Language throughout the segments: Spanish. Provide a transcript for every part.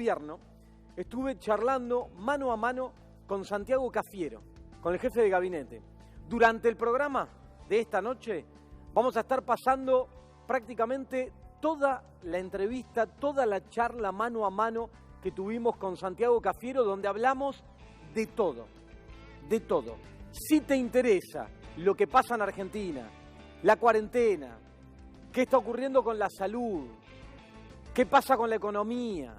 gobierno, estuve charlando mano a mano con Santiago Cafiero, con el jefe de gabinete. Durante el programa de esta noche vamos a estar pasando prácticamente toda la entrevista, toda la charla mano a mano que tuvimos con Santiago Cafiero, donde hablamos de todo, de todo. Si te interesa lo que pasa en Argentina, la cuarentena, qué está ocurriendo con la salud, qué pasa con la economía.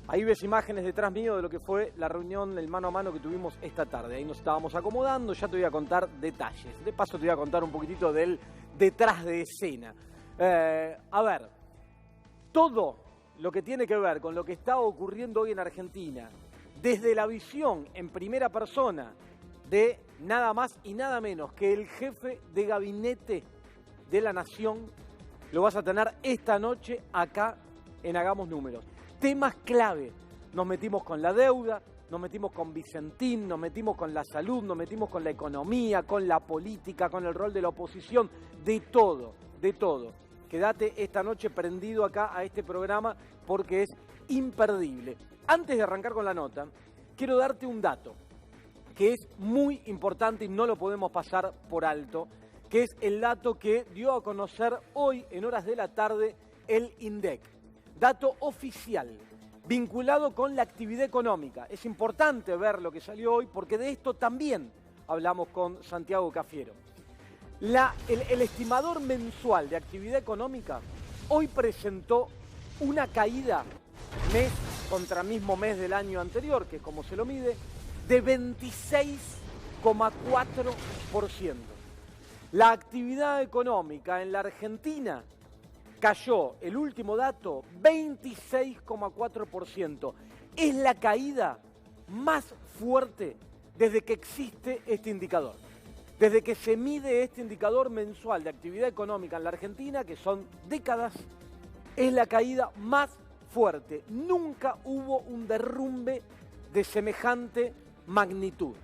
Ahí ves imágenes detrás mío de lo que fue la reunión, el mano a mano que tuvimos esta tarde. Ahí nos estábamos acomodando, ya te voy a contar detalles. De paso te voy a contar un poquitito del detrás de escena. A ver, todo lo que tiene que ver con lo que está ocurriendo hoy en Argentina, desde la visión en primera persona de nada más y nada menos que el jefe de gabinete de la Nación, lo vas a tener esta noche acá en Hagamos Números. Temas clave. Nos metimos con la deuda, nos metimos con Vicentín, nos metimos con la salud, nos metimos con la economía, con la política, con el rol de la oposición, de todo, de todo. Quédate esta noche prendido acá a este programa porque es imperdible. Antes de arrancar con la nota, quiero darte un dato que es muy importante y no lo podemos pasar por alto, que es el dato que dio a conocer hoy en horas de la tarde el INDEC. Dato oficial, vinculado con la actividad económica. Es importante ver lo que salió hoy porque de esto también hablamos con Santiago Cafiero. El estimador mensual de actividad económica hoy presentó una caída mes contra mismo mes del año anterior, que es como se lo mide, de 26,4%. La actividad económica en la Argentina cayó, el último dato, 26,4%. Es la caída más fuerte desde que existe este indicador. Desde que se mide este indicador mensual de actividad económica en la Argentina, que son décadas, es la caída más fuerte. Nunca hubo un derrumbe de semejante magnitud.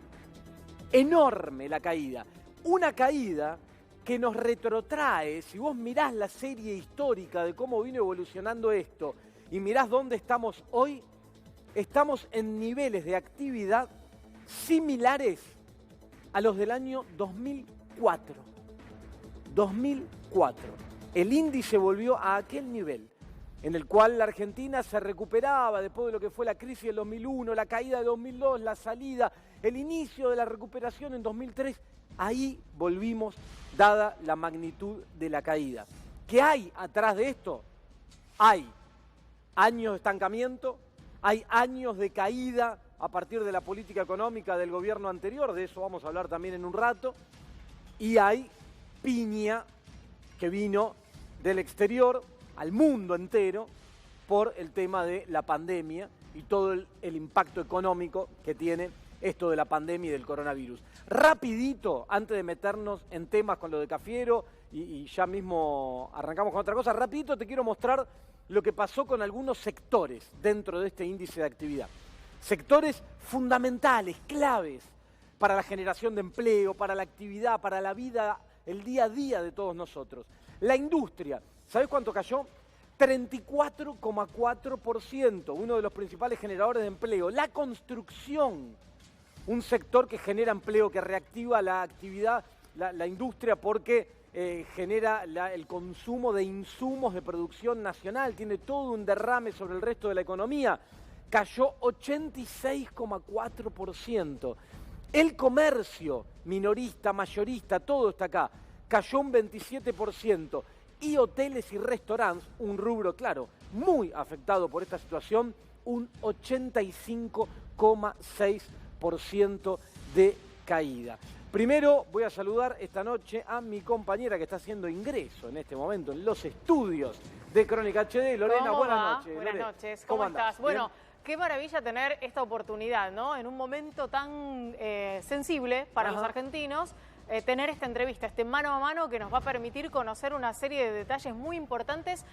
Enorme la caída. Una caída que nos retrotrae, si vos mirás la serie histórica de cómo vino evolucionando esto y mirás dónde estamos hoy, estamos en niveles de actividad similares a los del año 2004. 2004. El índice volvió a aquel nivel en el cual la Argentina se recuperaba después de lo que fue la crisis del 2001, la caída de 2002, la salida, el inicio de la recuperación en 2003. Ahí volvimos, dada la magnitud de la caída. ¿Qué hay atrás de esto? Hay años de estancamiento, hay años de caída a partir de la política económica del gobierno anterior, de eso vamos a hablar también en un rato, y hay piña que vino del exterior al mundo entero por el tema de la pandemia y todo el impacto económico que tiene esto de la pandemia y del coronavirus. Rapidito, antes de meternos en temas con lo de Cafiero y ya mismo arrancamos con otra cosa, rapidito te quiero mostrar lo que pasó con algunos sectores dentro de este índice de actividad. Sectores fundamentales, claves para la generación de empleo, para la actividad, para la vida, el día a día de todos nosotros. La industria, ¿sabés cuánto cayó? 34,4%, uno de los principales generadores de empleo. La construcción, un sector que genera empleo, que reactiva la actividad, la industria, porque genera el consumo de insumos de producción nacional, tiene todo un derrame sobre el resto de la economía. Cayó 86,4%. El comercio minorista, mayorista, todo está acá, cayó un 27%. Y hoteles y restaurantes, un rubro, claro, muy afectado por esta situación, un 85,6% de caída. Primero voy a saludar esta noche a mi compañera que está haciendo ingreso en este momento en los estudios de Crónica HD. Lorena, buenas noches. Buenas noches, ¿cómo estás? Bueno, qué maravilla tener esta oportunidad, ¿no? En un momento tan sensible para los argentinos, tener esta entrevista, este mano a mano que nos va a permitir conocer una serie de detalles muy importantes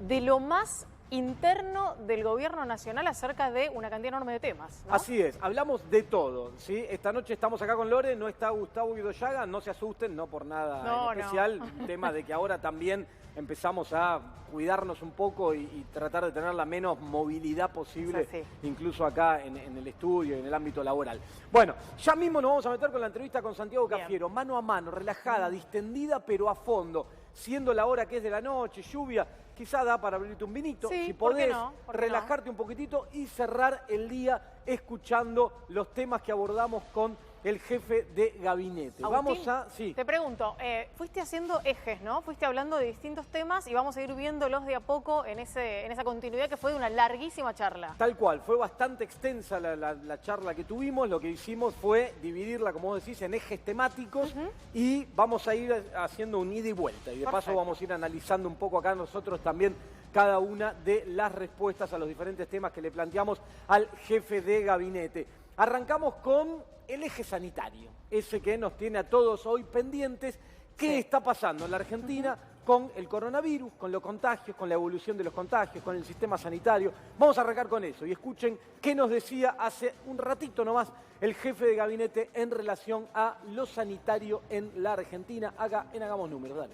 de lo más interno del gobierno nacional acerca de una cantidad enorme de temas, ¿no? Así es, hablamos de todo, ¿sí? Esta noche estamos acá con Lore, no está Gustavo Guido Llaga, no se asusten, no por nada en especial, tema de que ahora también empezamos a cuidarnos un poco y tratar de tener la menos movilidad posible, incluso acá en el estudio y en el ámbito laboral. Bueno, ya mismo nos vamos a meter con la entrevista con Santiago Cafiero, mano a mano, relajada, distendida, pero a fondo, siendo la hora que es de la noche, lluvia, quizá da para abrirte un vinito, si podés relajarte un poquitito y cerrar el día escuchando los temas que abordamos con el jefe de gabinete. Agustín, te pregunto, fuiste haciendo ejes, ¿no? Fuiste hablando de distintos temas y vamos a ir viéndolos de a poco en esa continuidad que fue de una larguísima charla. Tal cual, fue bastante extensa la charla que tuvimos. Lo que hicimos fue dividirla, como vos decís, en ejes temáticos y vamos a ir haciendo un ida y vuelta. Y de paso vamos a ir analizando un poco acá nosotros también cada una de las respuestas a los diferentes temas que le planteamos al jefe de gabinete. Arrancamos con el eje sanitario, ese que nos tiene a todos hoy pendientes. ¿Qué está pasando en la Argentina con el coronavirus, con los contagios, con la evolución de los contagios, con el sistema sanitario? Vamos a arrancar con eso y escuchen qué nos decía hace un ratito nomás el jefe de gabinete en relación a lo sanitario en la Argentina, acá en Hagamos Números. Dale.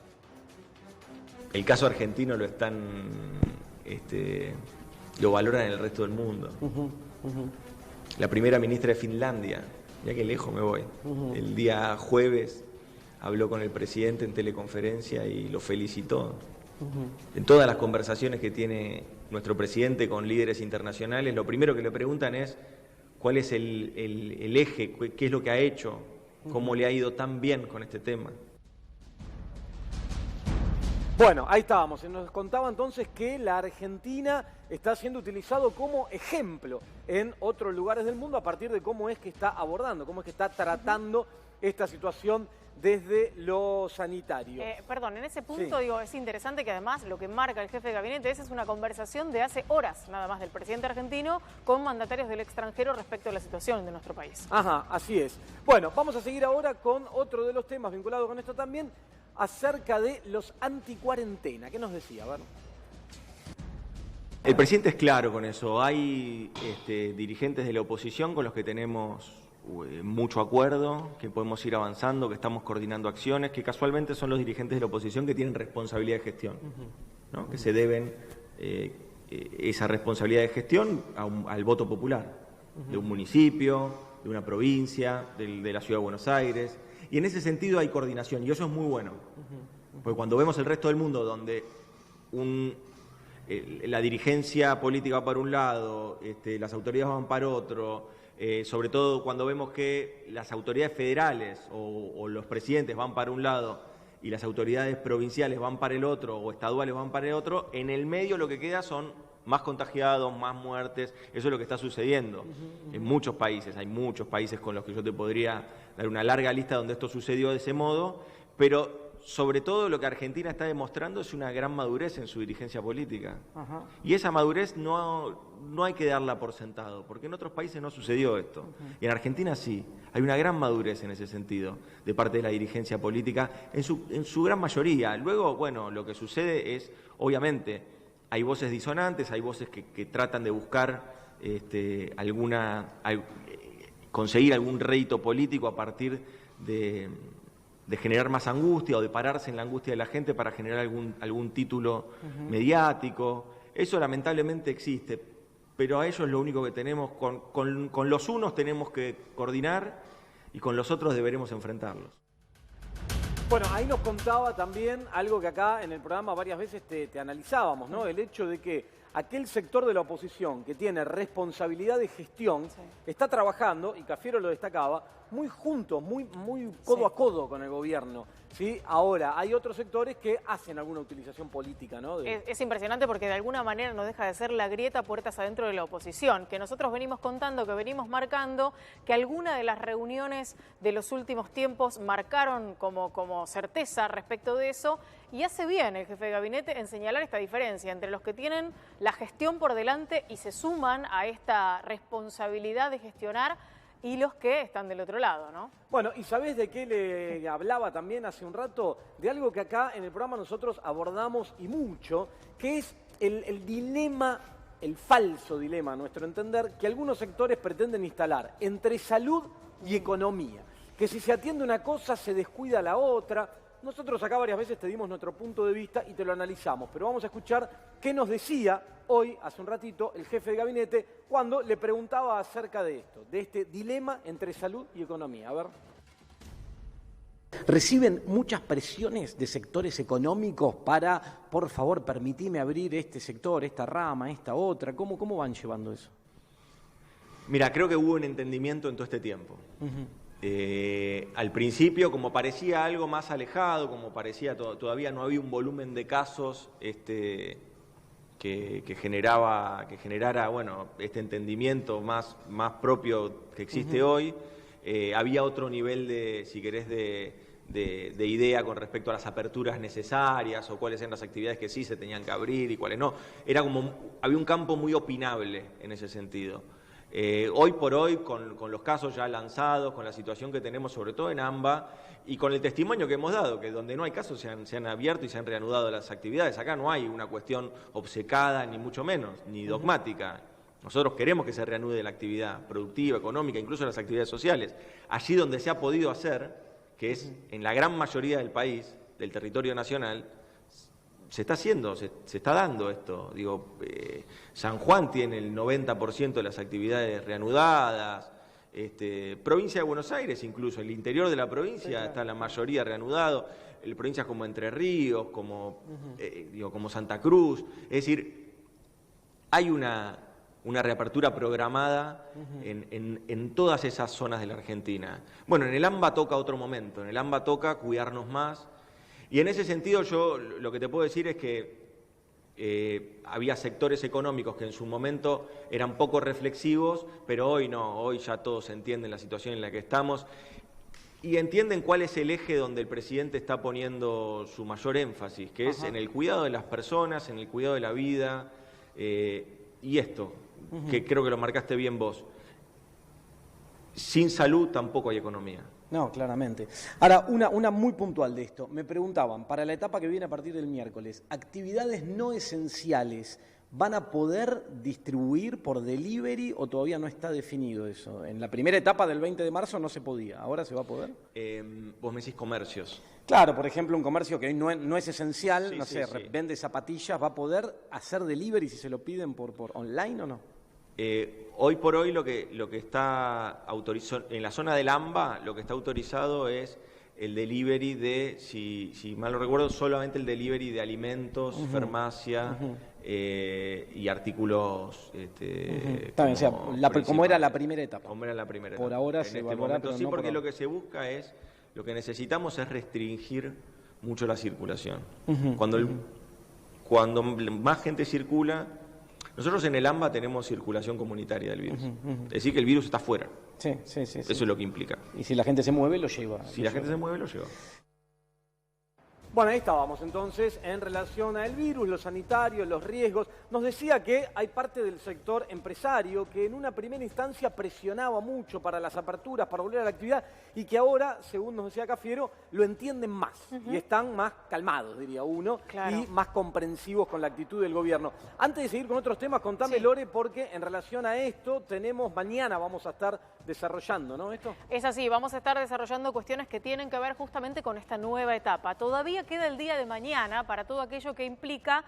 El caso argentino lo valoran en el resto del mundo. La primera ministra de Finlandia, ya que lejos me voy, el día jueves habló con el presidente en teleconferencia y lo felicitó. En todas las conversaciones que tiene nuestro presidente con líderes internacionales, lo primero que le preguntan es cuál es el eje, qué es lo que ha hecho, cómo le ha ido tan bien con este tema. Bueno, ahí estábamos. Se nos contaba entonces que la Argentina está siendo utilizado como ejemplo en otros lugares del mundo a partir de cómo es que está abordando, cómo es que está tratando esta situación desde lo sanitario. Perdón, en ese punto digo, es interesante que además lo que marca el jefe de gabinete es una conversación de hace horas nada más del presidente argentino con mandatarios del extranjero respecto a la situación de nuestro país. Ajá, así es. Bueno, vamos a seguir ahora con otro de los temas vinculados con esto también, acerca de los anticuarentena. ¿Qué nos decía? A ver. El presidente es claro con eso. Hay dirigentes de la oposición con los que tenemos mucho acuerdo, que podemos ir avanzando, que estamos coordinando acciones, que casualmente son los dirigentes de la oposición que tienen responsabilidad de gestión, ¿no? Que se deben esa responsabilidad de gestión al voto popular, de un municipio, de una provincia, de la Ciudad de Buenos Aires. Y en ese sentido hay coordinación, y eso es muy bueno. Porque cuando vemos el resto del mundo, donde la dirigencia política va para un lado, las autoridades van para otro, sobre todo cuando vemos que las autoridades federales o los presidentes van para un lado y las autoridades provinciales van para el otro o estaduales van para el otro, en el medio lo que queda son más contagiados, más muertes. Eso es lo que está sucediendo en muchos países. Hay muchos países con los que yo te podría dar una larga lista donde esto sucedió de ese modo, pero sobre todo lo que Argentina está demostrando es una gran madurez en su dirigencia política. Y esa madurez no hay que darla por sentado, porque en otros países no sucedió esto. Y en Argentina sí, hay una gran madurez en ese sentido, de parte de la dirigencia política, en su gran mayoría. Luego, bueno, lo que sucede es, obviamente, hay voces disonantes, hay voces que tratan de buscar conseguir algún rédito político a partir de generar más angustia o de pararse en la angustia de la gente para generar algún título mediático. Eso lamentablemente existe, pero a ellos lo único que tenemos, con los unos tenemos que coordinar y con los otros deberemos enfrentarlos. Bueno, ahí nos contaba también algo que acá en el programa varias veces te analizábamos, ¿no? El hecho de que aquel sector de la oposición que tiene responsabilidad de gestión está trabajando, y Cafiero lo destacaba, muy juntos, muy codo a codo con el gobierno. ¿Sí? Ahora, hay otros sectores que hacen alguna utilización política, ¿no? Es impresionante porque de alguna manera no deja de ser la grieta puertas adentro de la oposición, que nosotros venimos contando, que venimos marcando, que alguna de las reuniones de los últimos tiempos marcaron como certeza respecto de eso, y hace bien el jefe de gabinete en señalar esta diferencia entre los que tienen la gestión por delante y se suman a esta responsabilidad de gestionar y los que están del otro lado, ¿no? Bueno, ¿y sabés de qué le hablaba también hace un rato? De algo que acá en el programa nosotros abordamos y mucho, que es el dilema, el falso dilema, a nuestro entender, que algunos sectores pretenden instalar entre salud y economía. Que si se atiende una cosa, se descuida la otra. Nosotros acá varias veces te dimos nuestro punto de vista y te lo analizamos, pero vamos a escuchar qué nos decía hoy, hace un ratito, el jefe de gabinete, cuando le preguntaba acerca de esto, de este dilema entre salud y economía. A ver. ¿Reciben muchas presiones de sectores económicos para, por favor, permitime abrir este sector, esta rama, esta otra? ¿Cómo van llevando eso? Mira, creo que hubo un entendimiento en todo este tiempo. Al principio, como parecía algo más alejado, como parecía todavía no había un volumen de casos que generara bueno, este entendimiento más propio que existe hoy, había otro nivel de, si querés, de idea con respecto a las aperturas necesarias o cuáles eran las actividades que sí se tenían que abrir y cuáles no. Había un campo muy opinable en ese sentido. Hoy por hoy, con los casos ya lanzados, con la situación que tenemos sobre todo en AMBA y con el testimonio que hemos dado, que donde no hay casos se han abierto y se han reanudado las actividades. Acá no hay una cuestión obcecada, ni mucho menos, ni dogmática. Nosotros queremos que se reanude la actividad productiva, económica, incluso las actividades sociales. Allí donde se ha podido hacer, que es en la gran mayoría del país, del territorio nacional, se está haciendo, se está dando esto. Digo, San Juan tiene el 90% de las actividades reanudadas, provincia de Buenos Aires incluso, el interior de la provincia está la mayoría reanudado, provincias como Entre Ríos, como Santa Cruz, es decir, hay una reapertura programada en todas esas zonas de la Argentina. Bueno, en el AMBA toca otro momento, en el AMBA toca cuidarnos más. Y en ese sentido yo lo que te puedo decir es que había sectores económicos que en su momento eran poco reflexivos, pero hoy no, hoy ya todos entienden la situación en la que estamos y entienden cuál es el eje donde el presidente está poniendo su mayor énfasis, que es en el cuidado de las personas, en el cuidado de la vida, y esto, que creo que lo marcaste bien vos. Sin salud tampoco hay economía. No, claramente. Ahora, una muy puntual de esto. Me preguntaban, para la etapa que viene a partir del miércoles, ¿actividades no esenciales van a poder distribuir por delivery o todavía no está definido eso? En la primera etapa del 20 de marzo no se podía, ¿ahora se va a poder? Vos me decís comercios. Claro, por ejemplo, un comercio que no es esencial, vende zapatillas, ¿va a poder hacer delivery si se lo piden por online o no? Hoy por hoy lo que está autorizado, en la zona del AMBA, lo que está autorizado es el delivery de, si mal no recuerdo, solamente el delivery de alimentos, farmacia y artículos. Como era la primera etapa. Como era la primera etapa. Por ahora se evaluará, pero sí, no porque lo que se busca es, lo que necesitamos es restringir mucho la circulación. Cuando más gente circula. Nosotros en el AMBA tenemos circulación comunitaria del virus. Es decir, que el virus está afuera. Sí. Eso es lo que implica. Y si la gente se mueve, lo lleva. Si la gente se mueve, lo lleva. Bueno, ahí estábamos entonces en relación al virus, los sanitarios, los riesgos. Nos decía que hay parte del sector empresario que en una primera instancia presionaba mucho para las aperturas, para volver a la actividad, y que ahora, según nos decía Cafiero, lo entienden más y están más calmados, diría uno, y más comprensivos con la actitud del gobierno. Antes de seguir con otros temas, contame, Lore, porque en relación a esto mañana vamos a estar desarrollando, ¿no? ¿Esto? Es así, vamos a estar desarrollando cuestiones que tienen que ver justamente con esta nueva etapa. Todavía queda el día de mañana para todo aquello que implica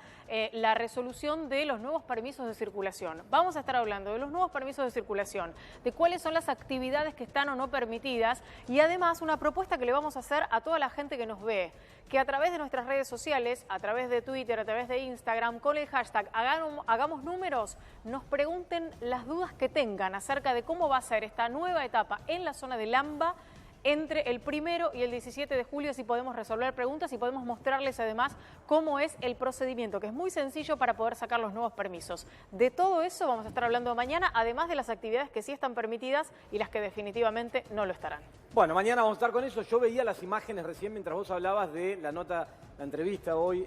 la resolución de los nuevos permisos de circulación. Vamos a estar hablando de los nuevos permisos de circulación, de cuáles son las actividades que están o no permitidas y además una propuesta que le vamos a hacer a toda la gente que nos ve, que a través de nuestras redes sociales, a través de Twitter, a través de Instagram, con el hashtag Hagamos Números, nos pregunten las dudas que tengan acerca de cómo va a ser esta nueva etapa en la zona del AMBA entre el 1 y el 17 de julio, si podemos resolver preguntas y podemos mostrarles además cómo es el procedimiento, que es muy sencillo para poder sacar los nuevos permisos. De todo eso vamos a estar hablando mañana, además de las actividades que sí están permitidas y las que definitivamente no lo estarán. Bueno, mañana vamos a estar con eso. Yo veía las imágenes recién mientras vos hablabas de la entrevista hoy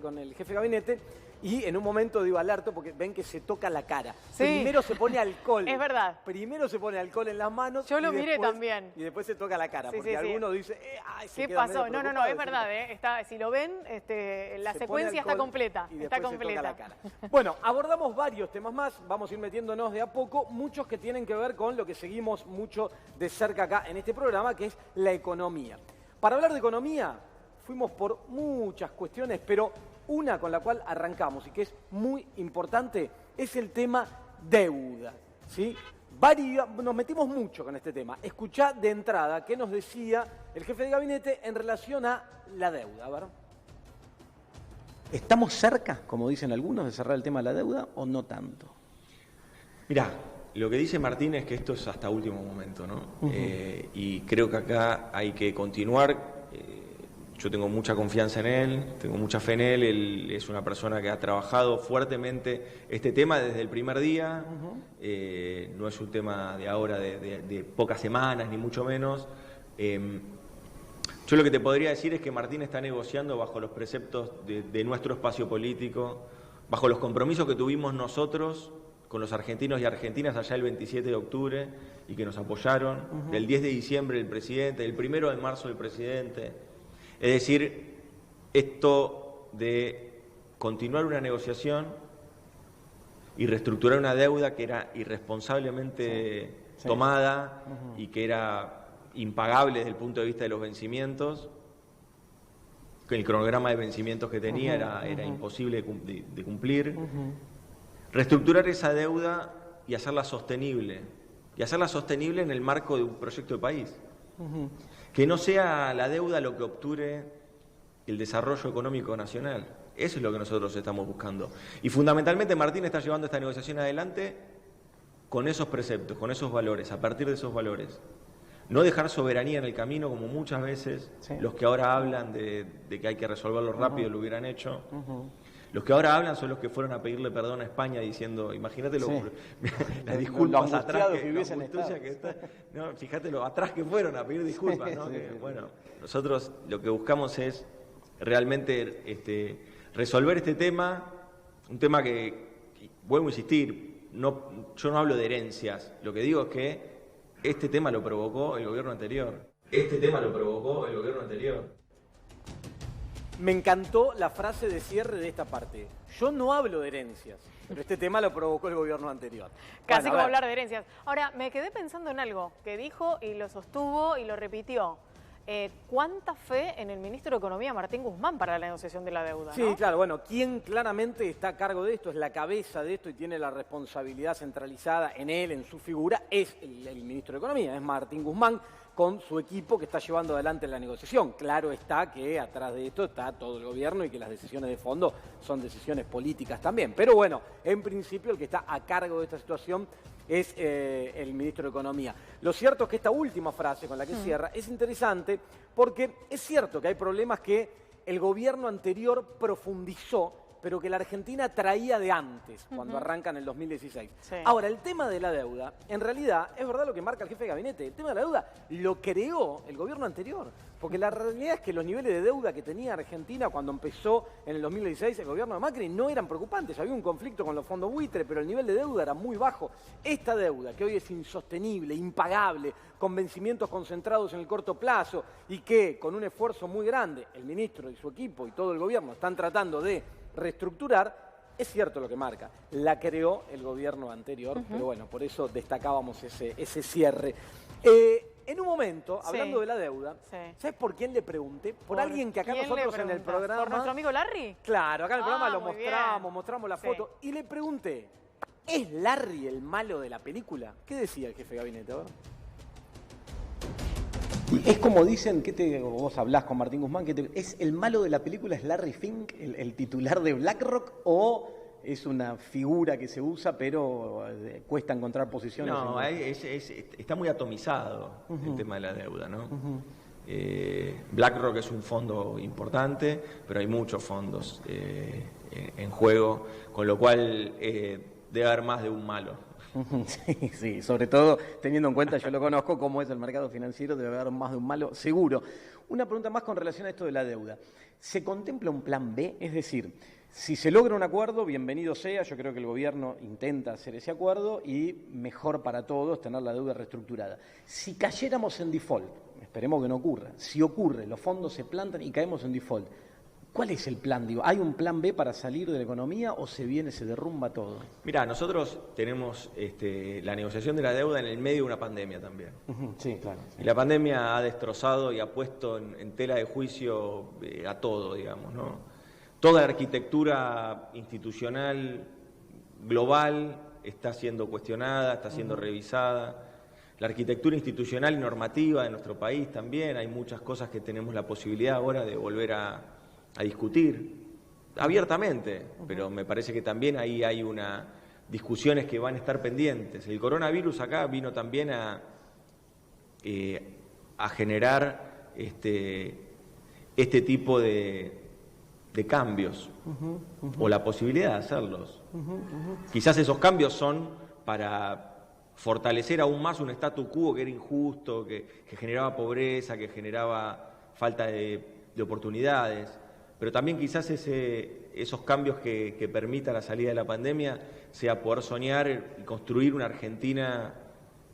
con el jefe de gabinete. Y en un momento digo alerto porque ven que se toca la cara. Sí. Primero se pone alcohol. Es verdad. Primero se pone alcohol en las manos. Yo lo y miré después, también. Y después se toca la cara. Sí, Porque sí, alguno dice, ay, se ¿qué queda pasó? medio No, preocupado, es verdad, si lo ven, la se pone secuencia está alcohol completa. y Está después se toca completa. la cara. Bueno, abordamos varios temas más, vamos a ir metiéndonos de a poco, muchos que tienen que ver con lo que seguimos mucho de cerca acá en este programa, que es la economía. Para hablar de economía, fuimos por muchas cuestiones, pero una con la cual arrancamos y que es muy importante es el tema deuda, ¿sí? Nos metimos mucho con este tema. Escuchá de entrada qué nos decía el jefe de gabinete en relación a la deuda. A ver. ¿Estamos cerca, como dicen algunos, de cerrar el tema de la deuda o no tanto? Mirá, lo que dice Martín es que esto es hasta último momento, ¿no? Y creo que acá hay que continuar. Yo tengo mucha confianza en él, tengo mucha fe en él. Él es una persona que ha trabajado fuertemente este tema desde el primer día. No es un tema de ahora, de pocas semanas, ni mucho menos. Yo lo que te podría decir es que Martín está negociando bajo los preceptos de nuestro espacio político, bajo los compromisos que tuvimos nosotros con los argentinos y argentinas allá el 27 de octubre y que nos apoyaron, del 10 de diciembre el presidente, del 1 de marzo el presidente. Es decir, esto de continuar una negociación y reestructurar una deuda que era irresponsablemente tomada y que era impagable desde el punto de vista de los vencimientos, que el cronograma de vencimientos que tenía era imposible de cumplir. Reestructurar esa deuda y hacerla sostenible. Y hacerla sostenible en el marco de un proyecto de país. Que no sea la deuda lo que obture el desarrollo económico nacional. Eso es lo que nosotros estamos buscando. Y fundamentalmente Martín está llevando esta negociación adelante con esos preceptos, con esos valores, a partir de esos valores. No dejar soberanía en el camino, como muchas veces los que ahora hablan de que hay que resolverlo rápido lo hubieran hecho. Los que ahora hablan son los que fueron a pedirle perdón a España diciendo, imagínate las disculpas atrás no, fíjate lo atrás que fueron a pedir disculpas, ¿no? Bueno, nosotros lo que buscamos es realmente resolver este tema, un tema que vuelvo a insistir, yo no hablo de herencias, lo que digo es que este tema lo provocó el gobierno anterior. Me encantó la frase de cierre de esta parte. Yo no hablo de herencias, pero este tema lo provocó el gobierno anterior. Casi como hablar de herencias. Ahora, me quedé pensando en algo que dijo y lo sostuvo y lo repitió. ¿Cuánta fe en el ministro de Economía, Martín Guzmán, para la negociación de la deuda? Sí, ¿no? claro, bueno, quien claramente está a cargo de esto, es la cabeza de esto y tiene la responsabilidad centralizada en él, en su figura, es el ministro de Economía, es Martín Guzmán, con su equipo que está llevando adelante la negociación. Claro está que atrás de esto está todo el gobierno y que las decisiones de fondo son decisiones políticas también. Pero bueno, en principio el que está a cargo de esta situación es el ministro de Economía. Lo cierto es que esta última frase con la que cierra es interesante porque es cierto que hay problemas que el gobierno anterior profundizó, pero que la Argentina traía de antes, cuando arranca en el 2016. Sí. Ahora, el tema de la deuda, en realidad, es verdad lo que marca el jefe de gabinete, el tema de la deuda lo creó el gobierno anterior, porque la realidad es que los niveles de deuda que tenía Argentina cuando empezó en el 2016 el gobierno de Macri no eran preocupantes, había un conflicto con los fondos buitre, pero el nivel de deuda era muy bajo. Esta deuda, que hoy es insostenible, impagable, con vencimientos concentrados en el corto plazo y que con un esfuerzo muy grande el ministro y su equipo y todo el gobierno están tratando de reestructurar, es cierto lo que marca. La creó el gobierno anterior, pero bueno, por eso destacábamos ese cierre. En un momento, hablando de la deuda, ¿sabes por quién le pregunté? Por alguien que acá nosotros en el programa... ¿Por nuestro amigo Larry? Claro, acá en el programa lo mostramos la foto. Y le pregunté, ¿es Larry el malo de la película? ¿Qué decía el jefe de gabinete? Es como dicen, vos hablás con Martín Guzmán, ¿es el malo de la película es Larry Fink, el titular de BlackRock, o es una figura que se usa pero cuesta encontrar posiciones? No, está muy atomizado el tema de la deuda, ¿no? BlackRock es un fondo importante, pero hay muchos fondos en juego, con lo cual debe haber más de un malo. Sí, sobre todo teniendo en cuenta, yo lo conozco, cómo es el mercado financiero, debe haber más de un malo, seguro. Una pregunta más con relación a esto de la deuda. ¿Se contempla un plan B? Es decir, Si se logra un acuerdo, bienvenido sea, yo creo que el gobierno intenta hacer ese acuerdo y mejor para todos tener la deuda reestructurada. Si cayéramos en default, esperemos que no ocurra, si ocurre, los fondos se plantan y caemos en default, ¿cuál es el plan? Digo, ¿hay un plan B para salir de la economía o se derrumba todo? Mirá, nosotros tenemos la negociación de la deuda en el medio de una pandemia también. Sí, claro. Y la pandemia ha destrozado y ha puesto en tela de juicio a todo, digamos, ¿no? Toda la arquitectura institucional global está siendo cuestionada, está siendo revisada. La arquitectura institucional y normativa de nuestro país también, hay muchas cosas que tenemos la posibilidad ahora de volver a discutir abiertamente, pero me parece que también ahí hay discusiones que van a estar pendientes. El coronavirus acá vino también a generar este tipo de cambios, o la posibilidad de hacerlos. Quizás esos cambios son para fortalecer aún más un statu quo que era injusto, que generaba pobreza, que generaba falta de oportunidades, pero también quizás esos cambios que permitan la salida de la pandemia sea poder soñar y construir una Argentina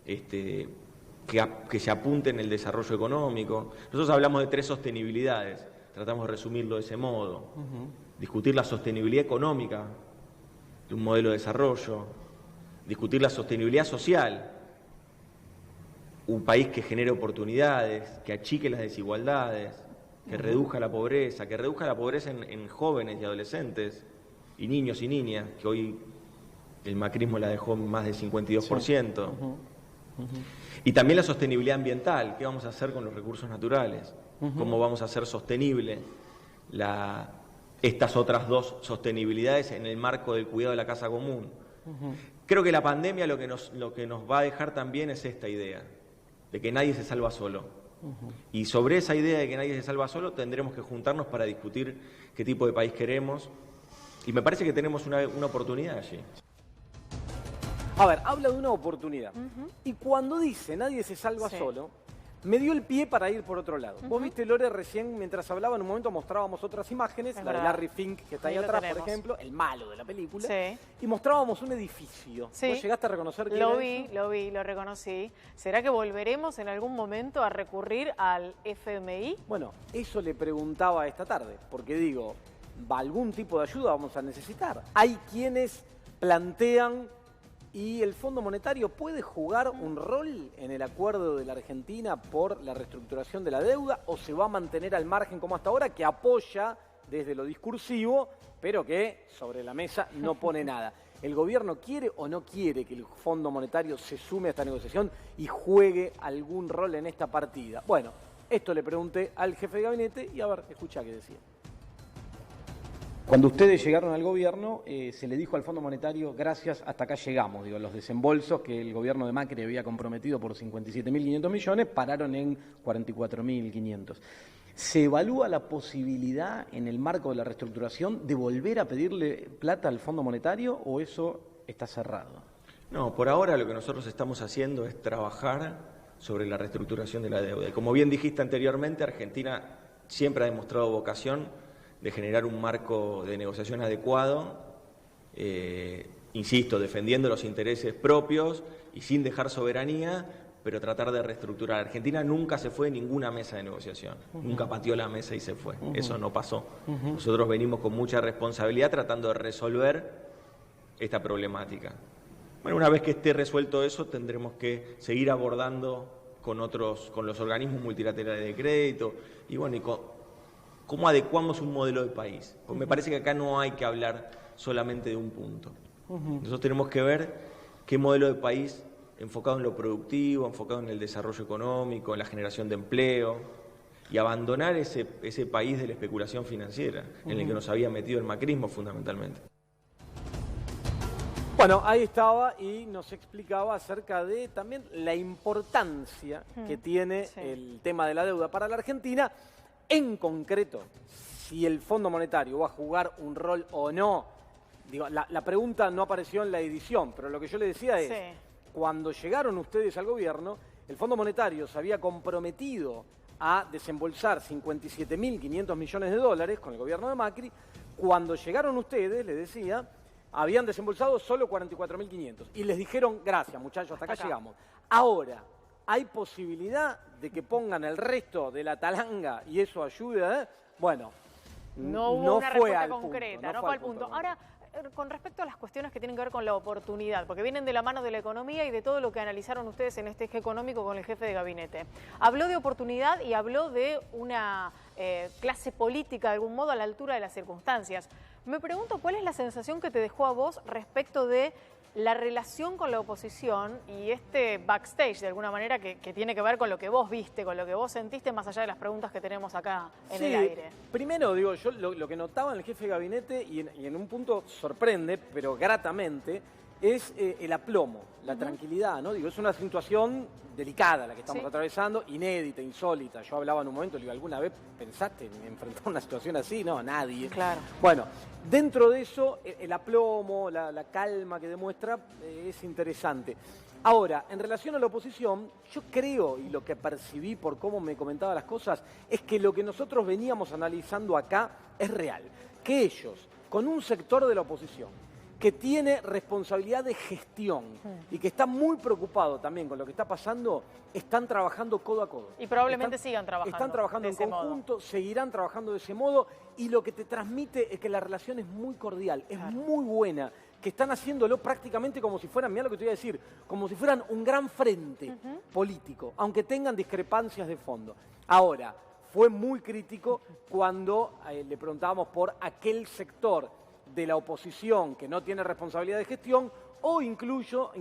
que se apunte en el desarrollo económico. Nosotros hablamos de 3 sostenibilidades, tratamos de resumirlo de ese modo. Discutir la sostenibilidad económica de un modelo de desarrollo, discutir la sostenibilidad social, un país que genere oportunidades, que achique las desigualdades, que reduzca la pobreza, en jóvenes y adolescentes, y niños y niñas, que hoy el macrismo la dejó más del 52%. Y también la sostenibilidad ambiental, ¿qué vamos a hacer con los recursos naturales? ¿Cómo vamos a hacer sostenible estas otras 2 sostenibilidades en el marco del cuidado de la casa común? Creo que la pandemia lo que nos va a dejar también es esta idea, de que nadie se salva solo. Y sobre esa idea de que nadie se salva solo tendremos que juntarnos para discutir qué tipo de país queremos, y me parece que tenemos una oportunidad allí. A ver, habla de una oportunidad. Y cuando dice nadie se salva solo, me dio el pie para ir por otro lado. Vos viste, Lore, recién mientras hablaba, en un momento mostrábamos otras imágenes, la de Larry Fink, que está ahí atrás, por ejemplo, el malo de la película, y mostrábamos un edificio. ¿Vos llegaste a reconocer que lo reconocí. ¿Será que volveremos en algún momento a recurrir al FMI? Bueno, eso le preguntaba esta tarde, porque digo, algún tipo de ayuda vamos a necesitar. Hay quienes plantean, ¿y el Fondo Monetario puede jugar un rol en el acuerdo de la Argentina por la reestructuración de la deuda, o se va a mantener al margen como hasta ahora, que apoya desde lo discursivo, pero que sobre la mesa no pone nada? ¿El gobierno quiere o no quiere que el Fondo Monetario se sume a esta negociación y juegue algún rol en esta partida? Bueno, esto le pregunté al jefe de gabinete y a ver, escucha qué decía. Cuando ustedes llegaron al gobierno, se le dijo al Fondo Monetario, gracias, hasta acá llegamos. Digo, los desembolsos que el gobierno de Macri había comprometido por 57.500 millones pararon en 44.500. ¿Se evalúa la posibilidad, en el marco de la reestructuración, de volver a pedirle plata al Fondo Monetario, o eso está cerrado? No, por ahora lo que nosotros estamos haciendo es trabajar sobre la reestructuración de la deuda. Y como bien dijiste anteriormente, Argentina siempre ha demostrado vocación de generar un marco de negociación adecuado, insisto, defendiendo los intereses propios y sin dejar soberanía, pero tratar de reestructurar. Argentina nunca se fue de ninguna mesa de negociación, nunca pateó la mesa y se fue, eso no pasó. Nosotros venimos con mucha responsabilidad tratando de resolver esta problemática. Bueno, una vez que esté resuelto eso, tendremos que seguir abordando con los organismos multilaterales de crédito, y bueno, ¿cómo adecuamos un modelo de país? Pues me parece que acá no hay que hablar solamente de un punto. Nosotros tenemos que ver qué modelo de país enfocado en lo productivo, enfocado en el desarrollo económico, en la generación de empleo, y abandonar ese país de la especulación financiera, en el que nos había metido el macrismo fundamentalmente. Bueno, ahí estaba y nos explicaba acerca de también la importancia que tiene el tema de la deuda para la Argentina. En concreto, si el Fondo Monetario va a jugar un rol o no, digo, la pregunta no apareció en la edición, pero lo que yo le decía es, cuando llegaron ustedes al gobierno, el Fondo Monetario se había comprometido a desembolsar 57.500 millones de dólares con el gobierno de Macri Cuando llegaron ustedes, les decía, habían desembolsado solo 44.500 y les dijeron, gracias muchachos, hasta acá llegamos. Ahora, ¿hay posibilidad de que pongan el resto de la talanga y eso ayude? Bueno, no hubo una respuesta concreta, no fue al punto. Ahora, con respecto a las cuestiones que tienen que ver con la oportunidad, porque vienen de la mano de la economía y de todo lo que analizaron ustedes en este eje económico con el jefe de gabinete. Habló de oportunidad y habló de una clase política de algún modo a la altura de las circunstancias. Me pregunto cuál es la sensación que te dejó a vos respecto de la relación con la oposición y este backstage, de alguna manera, que tiene que ver con lo que vos viste, con lo que vos sentiste, más allá de las preguntas que tenemos acá en el aire. Primero, digo, yo lo que notaba en el jefe de gabinete, y en un punto sorprende, pero gratamente, es el aplomo, la tranquilidad, ¿no? Digo, es una situación delicada la que estamos atravesando, inédita, insólita. Yo hablaba en un momento, le digo, ¿alguna vez pensaste en enfrentar una situación así? No, nadie. Claro. Bueno, dentro de eso, el aplomo, la calma que demuestra es interesante. Ahora, en relación a la oposición, yo creo, y lo que percibí por cómo me comentaba las cosas, es que lo que nosotros veníamos analizando acá es real. Que ellos, con un sector de la oposición, que tiene responsabilidad de gestión y que está muy preocupado también con lo que está pasando, están trabajando codo a codo. Y probablemente sigan trabajando. Están trabajando en conjunto, seguirán trabajando de ese modo, y lo que te transmite es que la relación es muy cordial, es muy buena, que están haciéndolo prácticamente como si fueran, mirá lo que te voy a decir, como si fueran un gran frente político, aunque tengan discrepancias de fondo. Ahora, fue muy crítico cuando le preguntábamos por aquel sector de la oposición que no tiene responsabilidad de gestión, o incluso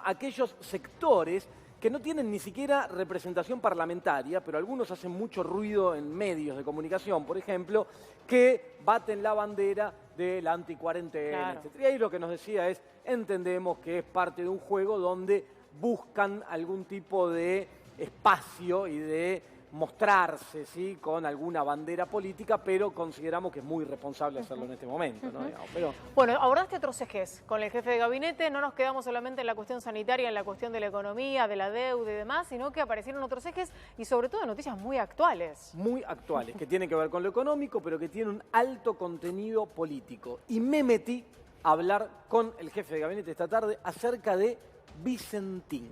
aquellos sectores que no tienen ni siquiera representación parlamentaria, pero algunos hacen mucho ruido en medios de comunicación, por ejemplo, que baten la bandera de la anticuarentena, etc. Y ahí lo que nos decía es, entendemos que es parte de un juego donde buscan algún tipo de espacio y de mostrarse, ¿sí?, con alguna bandera política, pero consideramos que es muy responsable hacerlo en este momento, ¿no? Pero... Bueno, abordaste otros ejes con el jefe de gabinete, no nos quedamos solamente en la cuestión sanitaria, en la cuestión de la economía, de la deuda y demás, sino que aparecieron otros ejes y sobre todo noticias muy actuales. Muy actuales, que tienen que ver con lo económico, pero que tienen un alto contenido político. Y me metí a hablar con el jefe de gabinete esta tarde acerca de Vicentín.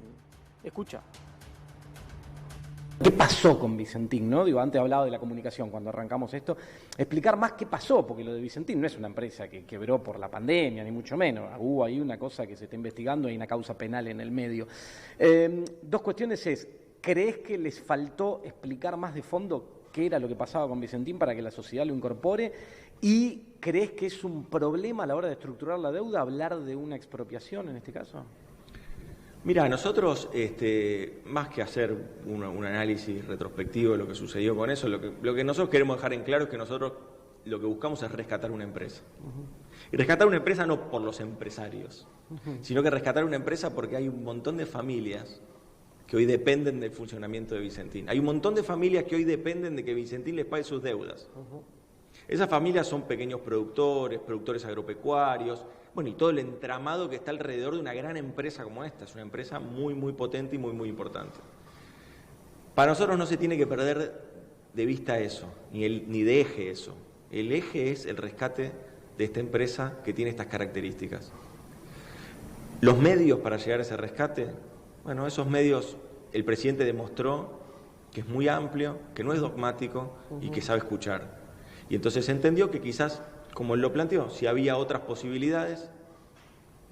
Escucha. ¿Qué pasó con Vicentín, no? Digo, antes hablaba de la comunicación cuando arrancamos esto. Explicar más qué pasó, porque lo de Vicentín no es una empresa que quebró por la pandemia, ni mucho menos. Hubo ahí una cosa que se está investigando, hay una causa penal en el medio. Dos cuestiones es, ¿crees que les faltó explicar más de fondo qué era lo que pasaba con Vicentín para que la sociedad lo incorpore? ¿Y crees que es un problema a la hora de estructurar la deuda hablar de una expropiación en este caso? Mira, nosotros, más que hacer un análisis retrospectivo de lo que sucedió con eso, lo que nosotros queremos dejar en claro es que nosotros lo que buscamos es rescatar una empresa. Y rescatar una empresa no por los empresarios, sino que rescatar una empresa porque hay un montón de familias que hoy dependen del funcionamiento de Vicentín. Hay un montón de familias que hoy dependen de que Vicentín les pague sus deudas. Esas familias son pequeños productores agropecuarios, bueno, y todo el entramado que está alrededor de una gran empresa como esta. Es una empresa muy, muy potente y muy, muy importante. Para nosotros no se tiene que perder de vista eso, ni de eje eso. El eje es el rescate de esta empresa que tiene estas características. Los medios para llegar a ese rescate, bueno, esos medios el presidente demostró que es muy amplio, que no es dogmático y que sabe escuchar. Y entonces entendió que quizás, como él lo planteó, si había otras posibilidades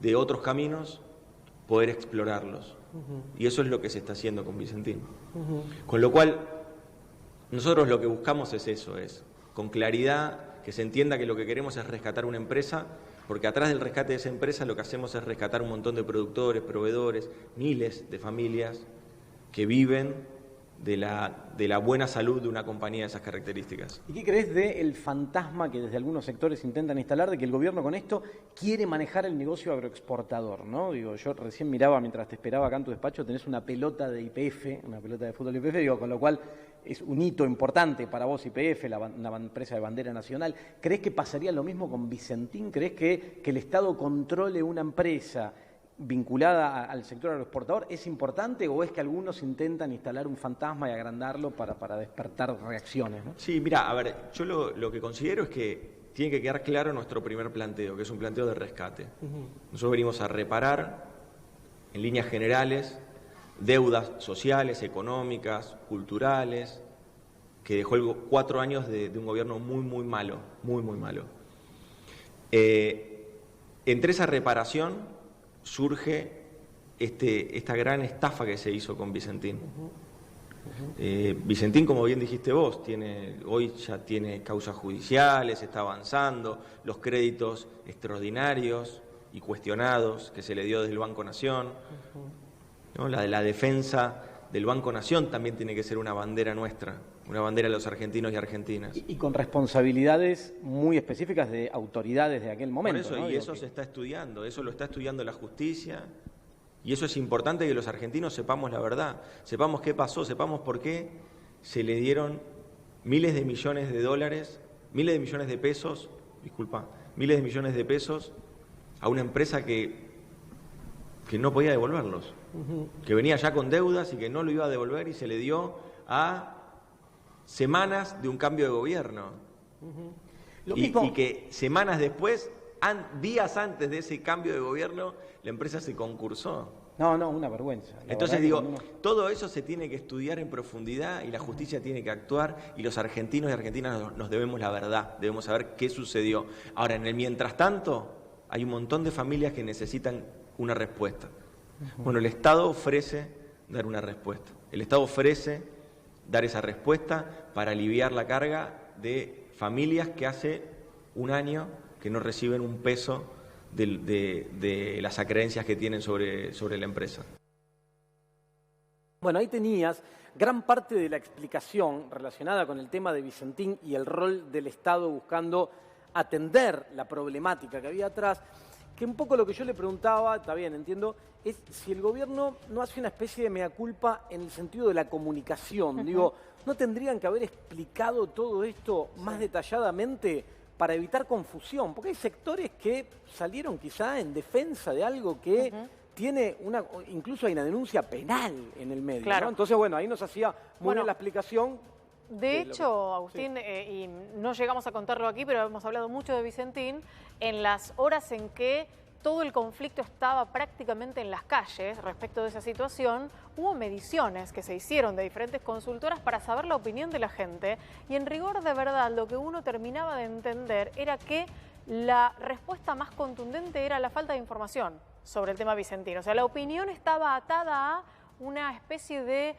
de otros caminos, poder explorarlos. Y eso es lo que se está haciendo con Vicentín. Con lo cual, nosotros lo que buscamos es eso, es con claridad que se entienda que lo que queremos es rescatar una empresa, porque atrás del rescate de esa empresa lo que hacemos es rescatar un montón de productores, proveedores, miles de familias que viven de la buena salud de una compañía de esas características. ¿Y qué crees del fantasma que desde algunos sectores intentan instalar de que el gobierno con esto quiere manejar el negocio agroexportador, ¿no? Digo, yo recién miraba mientras te esperaba acá en tu despacho, tenés una pelota de YPF, una pelota de fútbol YPF, digo, con lo cual es un hito importante para vos YPF, una empresa de bandera nacional. ¿Crees que pasaría lo mismo con Vicentín? ¿Crees que el Estado controle una empresa vinculada al sector agroexportador es importante, o es que algunos intentan instalar un fantasma y agrandarlo para despertar reacciones, ¿no? Sí, mira, a ver, yo lo que considero es que tiene que quedar claro nuestro primer planteo, que es un planteo de rescate. Nosotros venimos a reparar, en líneas generales, deudas sociales, económicas, culturales, que dejó 4 años de un gobierno muy malo, muy malo. Entre esa reparación surge esta gran estafa que se hizo con Vicentín. Vicentín, como bien dijiste vos, hoy ya tiene causas judiciales, está avanzando, los créditos extraordinarios y cuestionados que se le dio desde el Banco Nación, ¿no? La defensa del Banco Nación también tiene que ser una bandera nuestra, una bandera de los argentinos y argentinas. Y con responsabilidades muy específicas de autoridades de aquel momento. Por eso, ¿no? y eso se está estudiando, eso lo está estudiando la justicia. Y eso es importante, que los argentinos sepamos la verdad, sepamos qué pasó, sepamos por qué se le dieron miles de millones de dólares, miles de millones de pesos, miles de millones de pesos a una empresa que no podía devolverlos, que venía ya con deudas y que no lo iba a devolver, y se le dio a semanas de un cambio de gobierno. Y que semanas después, días antes de ese cambio de gobierno, la empresa se concursó. No, una vergüenza. Entonces digo, todo eso se tiene que estudiar en profundidad y la justicia tiene que actuar, y los argentinos y argentinas nos debemos la verdad, debemos saber qué sucedió. Ahora, en el mientras tanto, hay un montón de familias que necesitan una respuesta. Bueno, el Estado ofrece dar una respuesta. El Estado ofrece dar esa respuesta para aliviar la carga de familias que hace un año que no reciben un peso de las acreencias que tienen sobre la empresa. Bueno, ahí tenías gran parte de la explicación relacionada con el tema de Vicentín y el rol del Estado buscando atender la problemática que había atrás, que un poco lo que yo le preguntaba, está bien, entiendo, es si el gobierno no hace una especie de mea culpa en el sentido de la comunicación. Digo, ¿no tendrían que haber explicado todo esto más detalladamente para evitar confusión? Porque hay sectores que salieron quizá en defensa de algo que tiene incluso hay una denuncia penal en el medio, claro, ¿no? Entonces, bueno, ahí nos hacía muy bien la explicación. De hecho, Agustín, y no llegamos a contarlo aquí, pero hemos hablado mucho de Vicentín, en las horas en que todo el conflicto estaba prácticamente en las calles respecto de esa situación, hubo mediciones que se hicieron de diferentes consultoras para saber la opinión de la gente, y en rigor de verdad lo que uno terminaba de entender era que la respuesta más contundente era la falta de información sobre el tema Vicentín. O sea, la opinión estaba atada a una especie de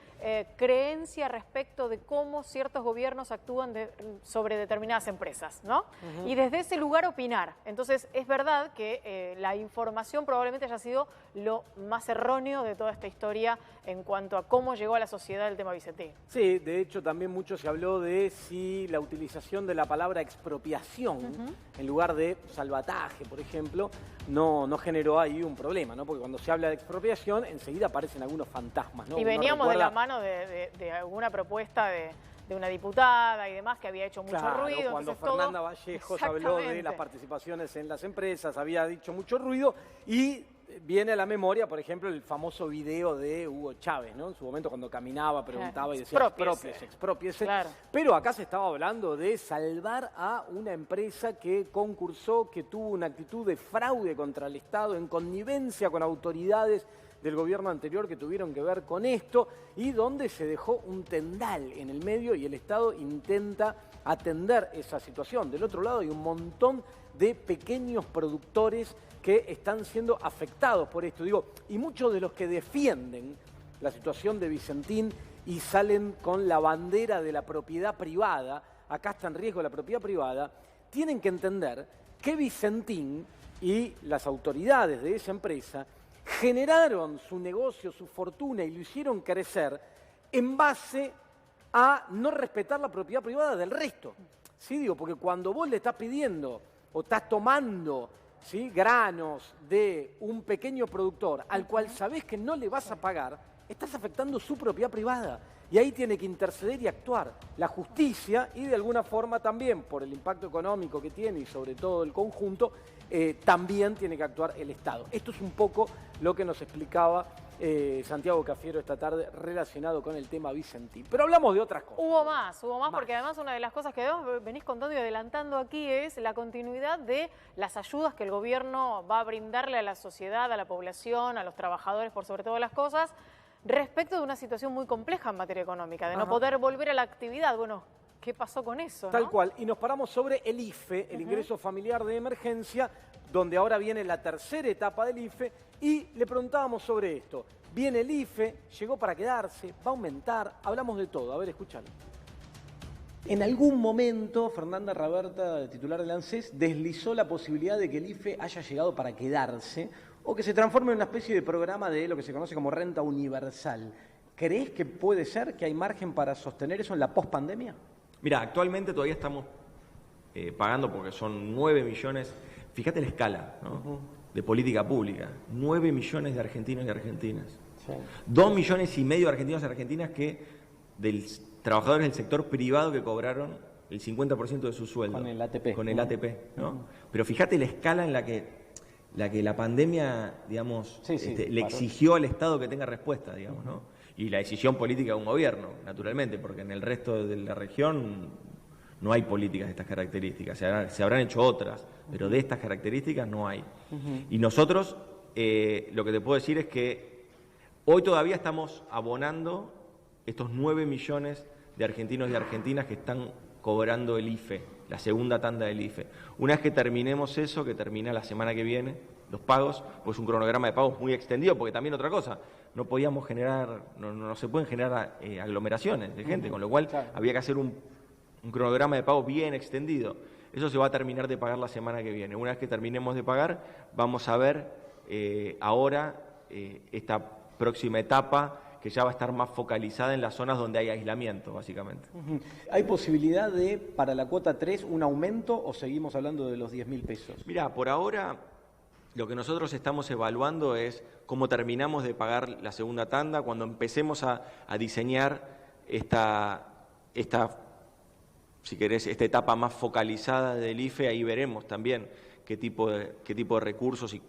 creencia respecto de cómo ciertos gobiernos actúan sobre determinadas empresas, ¿no? Y desde ese lugar opinar. Entonces, es verdad que la información probablemente haya sido lo más erróneo de toda esta historia en cuanto a cómo llegó a la sociedad el tema Vicentín. Sí, de hecho también mucho se habló de si la utilización de la palabra expropiación en lugar de salvataje, por ejemplo, no generó ahí un problema, ¿no? Porque cuando se habla de expropiación, enseguida aparecen algunos fantasmas, ¿no? Y veníamos de la mano de alguna propuesta de una diputada y demás que había hecho mucho ruido. Cuando Fernanda Vallejos habló de las participaciones en las empresas, había dicho mucho ruido, y viene a la memoria, por ejemplo, el famoso video de Hugo Chávez, ¿no? En su momento, cuando caminaba, preguntaba y decía expropiese. Claro. Pero acá se estaba hablando de salvar a una empresa que concursó, que tuvo una actitud de fraude contra el Estado en connivencia con autoridades del gobierno anterior que tuvieron que ver con esto, y donde se dejó un tendal en el medio y el Estado intenta atender esa situación. Del otro lado hay un montón de pequeños productores que están siendo afectados por esto. Y muchos de los que defienden la situación de Vicentín y salen con la bandera de la propiedad privada, acá está en riesgo la propiedad privada, tienen que entender que Vicentín y las autoridades de esa empresa generaron su negocio, su fortuna, y lo hicieron crecer en base a no respetar la propiedad privada del resto. ¿Sí? Porque cuando vos le estás pidiendo o estás tomando, ¿sí?, granos de un pequeño productor al cual sabés que no le vas a pagar, estás afectando su propiedad privada. Y ahí tiene que interceder y actuar la justicia, y de alguna forma también, por el impacto económico que tiene y sobre todo el conjunto, también tiene que actuar el Estado. Esto es un poco lo que nos explicaba Santiago Cafiero esta tarde relacionado con el tema Vicentín. Pero hablamos de otras cosas. Hubo más, porque además una de las cosas que venís contando y adelantando aquí es la continuidad de las ayudas que el gobierno va a brindarle a la sociedad, a la población, a los trabajadores, por sobre todas las cosas, respecto de una situación muy compleja en materia económica, de no poder volver a la actividad. Bueno, ¿qué pasó con eso? Tal cual. Y nos paramos sobre el IFE, el ingreso familiar de emergencia, donde ahora viene la tercera etapa del IFE, y le preguntábamos sobre esto. Viene el IFE, llegó para quedarse, va a aumentar, hablamos de todo. A ver, escúchalo. En algún momento, Fernanda Raberta, titular del ANSES, deslizó la posibilidad de que el IFE haya llegado para quedarse o que se transforme en una especie de programa de lo que se conoce como renta universal. ¿Crees que puede ser que hay margen para sostener eso en la pospandemia? Mira, actualmente todavía estamos pagando porque son 9 millones, fíjate la escala, ¿no? De política pública, 9 millones de argentinos y argentinas. Sí. 2,5 millones de argentinos y argentinas trabajadores del sector privado que cobraron el 50% de su sueldo. Con el ATP. Con el ATP, ¿no? Pero fíjate la escala en la que la pandemia, digamos, le exigió al Estado que tenga respuesta, digamos, ¿no? Y la decisión política de un gobierno, naturalmente, porque en el resto de la región no hay políticas de estas características. Se habrán hecho otras, pero de estas características no hay. Y nosotros, lo que te puedo decir es que hoy todavía estamos abonando estos 9 millones de argentinos y argentinas que están cobrando el IFE, la segunda tanda del IFE. Una vez que terminemos eso, que termina la semana que viene, los pagos, pues un cronograma de pagos muy extendido, porque también otra cosa, no podíamos generar, no se pueden generar aglomeraciones de gente, con lo cual había que hacer un cronograma de pagos bien extendido. Eso se va a terminar de pagar la semana que viene. Una vez que terminemos de pagar, vamos a ver ahora esta próxima etapa que ya va a estar más focalizada en las zonas donde hay aislamiento, básicamente. ¿Hay posibilidad de, para la cuota 3, un aumento o seguimos hablando de los 10.000 pesos? Mira, por ahora lo que nosotros estamos evaluando es cómo terminamos de pagar la segunda tanda, cuando empecemos a diseñar esta si querés, esta etapa más focalizada del IFE, ahí veremos también qué tipo de recursos y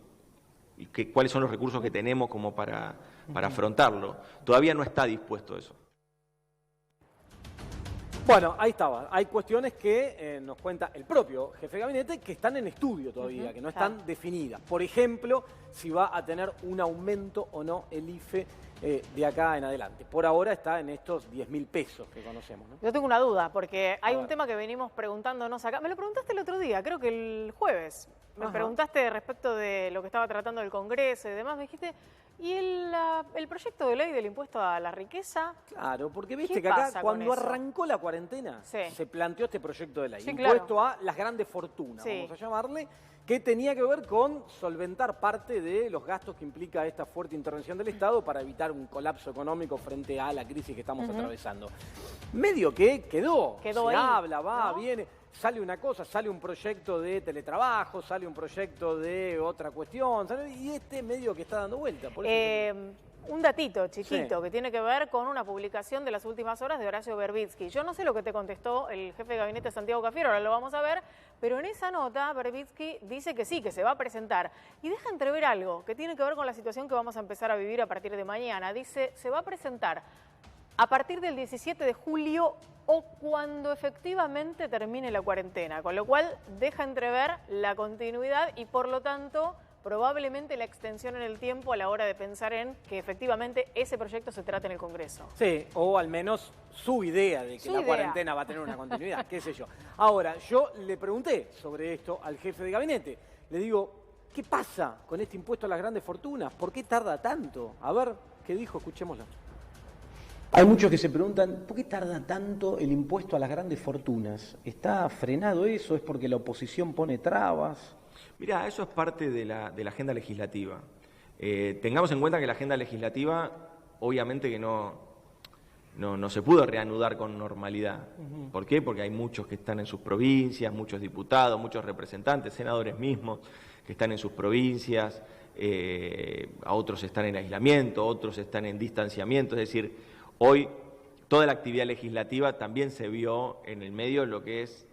cuáles son los recursos que tenemos como para afrontarlo. Todavía no está dispuesto eso. Bueno, ahí estaba. Hay cuestiones que nos cuenta el propio jefe de gabinete que están en estudio todavía, que no están definidas. Por ejemplo, si va a tener un aumento o no el IFE de acá en adelante. Por ahora está en estos 10.000 pesos que conocemos, ¿no? Yo tengo una duda, porque hay un tema que venimos preguntamente acá. Me lo preguntaste el otro día, creo que el jueves. Me preguntaste respecto de lo que estaba tratando el Congreso y demás. Me dijiste, ¿y el proyecto de ley del impuesto a la riqueza? Claro, porque viste que acá cuando arrancó la cuarentena se planteó este proyecto de ley. Impuesto a las grandes fortunas, vamos a llamarle, que tenía que ver con solventar parte de los gastos que implica esta fuerte intervención del Estado para evitar un colapso económico frente a la crisis que estamos atravesando. Medio que quedó se ahí, habla, va, ¿no? Viene, sale una cosa, sale un proyecto de teletrabajo, sale un proyecto de otra cuestión, y este medio que está dando vuelta. Por eso un datito chiquito que tiene que ver con una publicación de las últimas horas de Horacio Verbitsky. Yo no sé lo que te contestó el jefe de gabinete Santiago Cafiero, ahora lo vamos a ver, pero en esa nota Verbitsky dice que sí, que se va a presentar. Y deja entrever algo que tiene que ver con la situación que vamos a empezar a vivir a partir de mañana. Dice, se va a presentar a partir del 17 de julio o cuando efectivamente termine la cuarentena, con lo cual deja entrever la continuidad y por lo tanto probablemente la extensión en el tiempo a la hora de pensar en que efectivamente ese proyecto se trate en el Congreso. Sí, o al menos su idea de que la cuarentena va a tener una continuidad, qué sé yo. Ahora, yo le pregunté sobre esto al jefe de gabinete. Le digo, ¿qué pasa con este impuesto a las grandes fortunas? ¿Por qué tarda tanto? A ver, ¿qué dijo? Escuchémoslo. Hay muchos que se preguntan, ¿por qué tarda tanto el impuesto a las grandes fortunas? ¿Está frenado eso? ¿Es porque la oposición pone trabas? Mirá, eso es parte de la agenda legislativa. Tengamos en cuenta que la agenda legislativa, obviamente que no se pudo reanudar con normalidad. ¿Por qué? Porque hay muchos que están en sus provincias, muchos diputados, muchos representantes, senadores mismos, que están en sus provincias, a otros están en aislamiento, otros están en distanciamiento, es decir, hoy toda la actividad legislativa también se vio en el medio de lo que es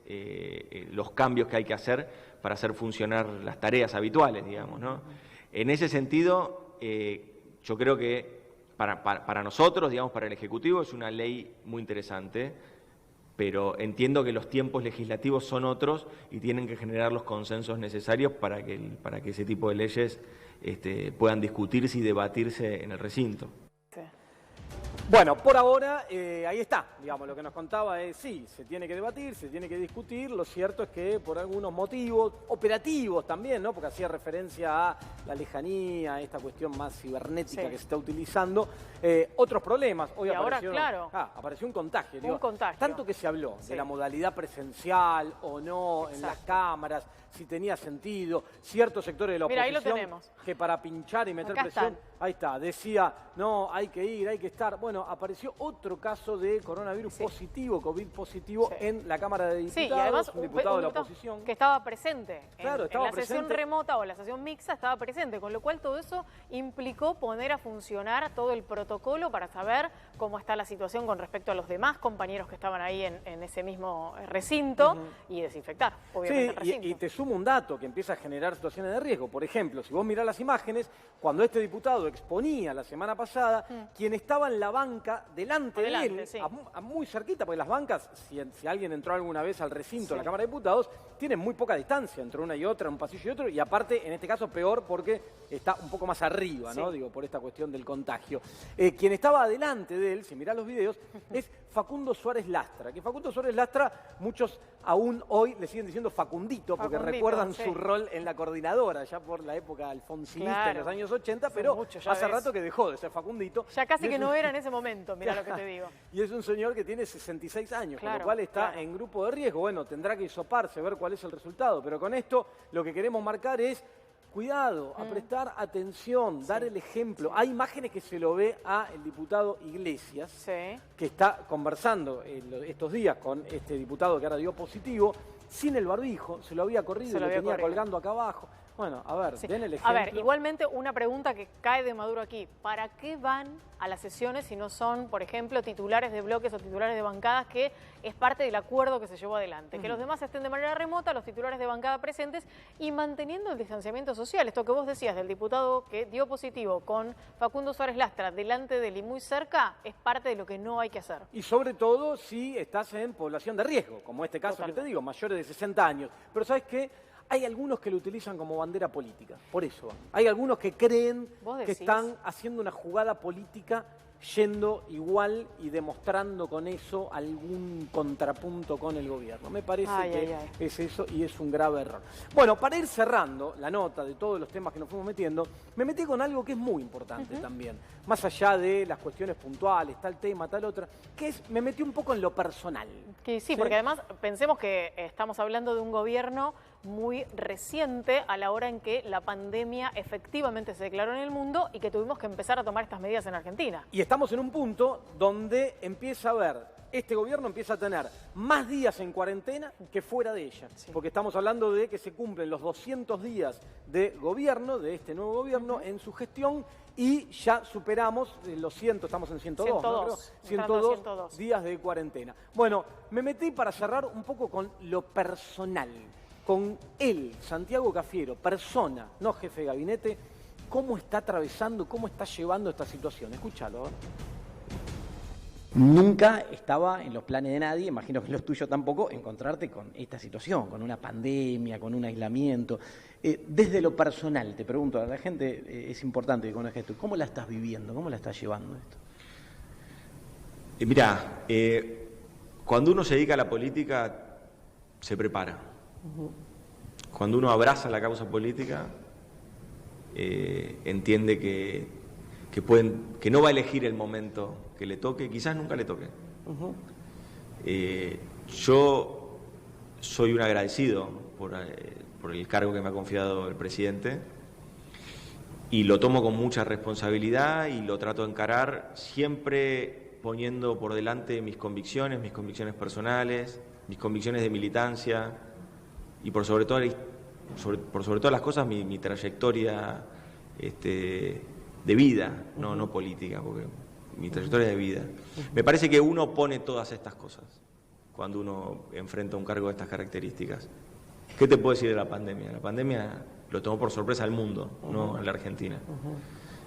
los cambios que hay que hacer para hacer funcionar las tareas habituales, digamos, ¿no? En ese sentido, yo creo que para nosotros, digamos, para el Ejecutivo es una ley muy interesante, pero entiendo que los tiempos legislativos son otros y tienen que generar los consensos necesarios para que ese tipo de leyes puedan discutirse y debatirse en el recinto. Sí. Bueno, por ahora, ahí está, digamos, lo que nos contaba es, sí, se tiene que debatir, se tiene que discutir, lo cierto es que por algunos motivos, operativos también, ¿no? Porque hacía referencia a la lejanía, a esta cuestión más cibernética que se está utilizando, otros problemas. Hoy apareció, claro, apareció un contagio. Un contagio. Tanto que se habló de la modalidad presencial o no en las cámaras, si tenía sentido, ciertos sectores de la oposición ahí lo tenemos. Que para pinchar y meter Acá presión, están. ahí está, decía, no, hay que ir, hay que estar. Bueno, apareció otro caso de coronavirus positivo, COVID positivo, en la Cámara de Diputados, y además un diputado de la oposición. Que estaba presente. Claro, en la sesión remota o la sesión mixta estaba presente, con lo cual todo eso implicó poner a funcionar todo el protocolo para saber cómo está la situación con respecto a los demás compañeros que estaban ahí en ese mismo recinto y desinfectar, obviamente, el recinto. Y te sumo un dato que empieza a generar situaciones de riesgo. Por ejemplo, si vos mirás las imágenes, cuando este diputado exponía la semana pasada, quien estaba en la banca delante de él, muy cerquita, porque las bancas, si alguien entró alguna vez al recinto de la Cámara de Diputados, tienen muy poca distancia entre una y otra, un pasillo y otro, y aparte, en este caso, peor porque está un poco más arriba, ¿no? Digo, por esta cuestión del contagio. Quien estaba adelante de él, si mirás los videos, es Facundo Suárez Lastra, que Facundo Suárez Lastra, muchos aún hoy le siguen diciendo Facundito, porque recuerdan su rol en la coordinadora, ya por la época alfonsinista en los años 80, pero hace rato que dejó de ser Facundito. Ya casi que no era en ese momento, mirá lo que te digo. Y es un señor que tiene 66 años, con lo cual está en grupo de riesgo. Bueno, tendrá que hisoparse, ver cuál es el resultado, pero con esto lo que queremos marcar es cuidado, a prestar atención, dar el ejemplo. Hay imágenes que se lo ve a el diputado Iglesias, que está conversando estos días con este diputado que ahora dio positivo, sin el barbijo, se lo había corrido y lo tenía colgando acá abajo. Bueno, a ver, den el ejemplo. A ver, igualmente una pregunta que cae de maduro aquí. ¿Para qué van a las sesiones si no son, por ejemplo, titulares de bloques o titulares de bancadas, que es parte del acuerdo que se llevó adelante? Que los demás estén de manera remota, los titulares de bancada presentes y manteniendo el distanciamiento social. Esto que vos decías del diputado que dio positivo con Facundo Suárez Lastra delante de él y muy cerca, es parte de lo que no hay que hacer. Y sobre todo si estás en población de riesgo, como este caso que te digo, mayores de 60 años. Pero ¿sabes qué? Hay algunos que lo utilizan como bandera política, por eso. Hay algunos que creen que están haciendo una jugada política yendo igual y demostrando con eso algún contrapunto con el gobierno. Me parece que es eso y es un grave error. Bueno, para ir cerrando la nota de todos los temas que nos fuimos metiendo, me metí con algo que es muy importante también, más allá de las cuestiones puntuales, tal tema, tal otra, que es, me metí un poco en lo personal. Que sí, porque además pensemos que estamos hablando de un gobierno muy reciente a la hora en que la pandemia efectivamente se declaró en el mundo y que tuvimos que empezar a tomar estas medidas en Argentina. Y estamos en un punto donde empieza a haber, este gobierno empieza a tener más días en cuarentena que fuera de ella. Porque estamos hablando de que se cumplen los 200 días de gobierno, de este nuevo gobierno, en su gestión, y ya superamos los 100, estamos en 102, ¿no? Creo, 102 días de cuarentena. Bueno, me metí para cerrar un poco con lo personal. Con él, Santiago Cafiero, persona, no jefe de gabinete, ¿cómo está atravesando, cómo está llevando esta situación? Escúchalo. Nunca estaba en los planes de nadie, imagino que los tuyos tampoco, encontrarte con esta situación, con una pandemia, con un aislamiento. Desde lo personal, te pregunto, a la gente es importante que conozca esto, ¿cómo la estás viviendo? ¿Cómo la estás llevando esto? Mirá, cuando uno se dedica a la política, se prepara. Cuando uno abraza la causa política, entiende que no va a elegir el momento que le toque, quizás nunca le toque. Yo soy un agradecido por el cargo que me ha confiado el presidente y lo tomo con mucha responsabilidad y lo trato de encarar siempre poniendo por delante mis convicciones personales, mis convicciones de militancia y por sobre todas las cosas mi trayectoria de vida, no política, porque mi trayectoria de vida. Me parece que uno pone todas estas cosas cuando uno enfrenta un cargo de estas características. ¿Qué te puedo decir de la pandemia? La pandemia lo tomó por sorpresa al mundo, no a la Argentina.